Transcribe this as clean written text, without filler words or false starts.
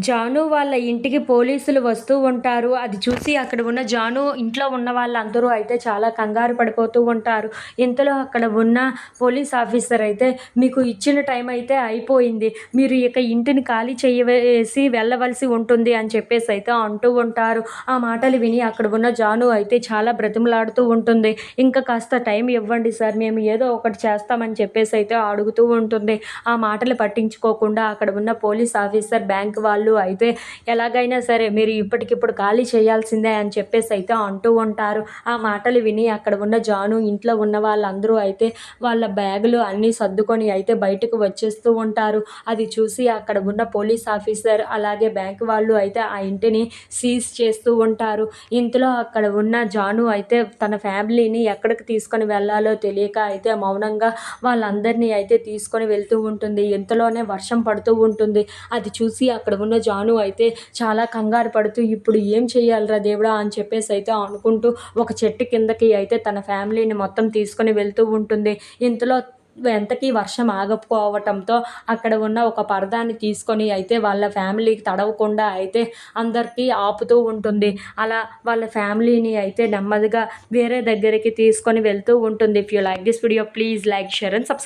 జాను వాళ్ళ ఇంటికి పోలీసులు వస్తూ ఉంటారు. అది చూసి అక్కడ ఉన్న జాను ఇంట్లో ఉన్న వాళ్ళందరూ అయితే చాలా కంగారు పడిపోతూ ఉంటారు. ఇంతలో అక్కడ ఉన్న పోలీస్ ఆఫీసర్ అయితే, "మీకు ఇచ్చిన టైం అయితే అయిపోయింది. మీరు ఇక ఇంటిని ఖాళీ చేయవేసి వెళ్ళవలసి ఉంటుంది" అని చెప్పేసి అయితే అంటూ ఉంటారు. ఆ మాటలు విని అక్కడ ఉన్న జాను అయితే చాలా బ్రతిమలాడుతూ ఉంటుంది. "ఇంకా కాస్త టైం ఇవ్వండి సార్, మేము ఏదో ఒకటి చేస్తామని" చెప్పేసి అయితే అడుగుతూ ఉంటుంది. ఆ మాటలు పట్టించుకోకుండా అక్కడ ఉన్న పోలీస్ ఆఫీసర్, బ్యాంక్ వాళ్ళు అయితే ఎలాగైనా సరే మీరు ఇప్పటికిప్పుడు ఖాళీ చేయాల్సిందే అని చెప్పేసి అయితే అంటూ ఉంటారు. ఆ మాటలు విని అక్కడ ఉన్న జాను ఇంట్లో ఉన్న వాళ్ళందరూ అయితే వాళ్ళ బ్యాగులు అన్నీ సర్దుకొని అయితే బయటకు వచ్చేస్తూ ఉంటారు. అది చూసి అక్కడ ఉన్న పోలీస్ ఆఫీసర్ అలాగే బ్యాంక్ వాళ్ళు అయితే ఆ ఇంటిని సీజ్ చేస్తూ ఉంటారు. ఇంతలో అక్కడ ఉన్న జాను అయితే తన ఫ్యామిలీని ఎక్కడికి తీసుకొని వెళ్ళాలో తెలియక అయితే మౌనంగా వాళ్ళందరినీ అయితే తీసుకొని వెళ్తూ ఉంటుంది. ఇంతలోనే వర్షం పడుతూ ఉంటుంది. అది చూసి అక్కడ ఉన్న జాను అయితే చాలా కంగారు పడుతూ, ఇప్పుడు ఏం చేయాలిరా దేవుడా అని చెప్పేసి అయితే అనుకుంటూ ఒక చెట్టు కిందకి అయితే తన ఫ్యామిలీని మొత్తం తీసుకొని వెళ్తూ ఉంటుంది. ఇంతలో ఎంతకీ వర్షం ఆగకపోవటంతో అక్కడ ఉన్న ఒక పరదాని తీసుకొని అయితే వాళ్ళ ఫ్యామిలీకి తడవకుండా అయితే అందరికీ ఆపుతూ ఉంటుంది. అలా వాళ్ళ ఫ్యామిలీని అయితే నెమ్మదిగా వేరే దగ్గరికి తీసుకొని వెళ్తూ ఉంటుంది. If you like this video please like, share and subscribe.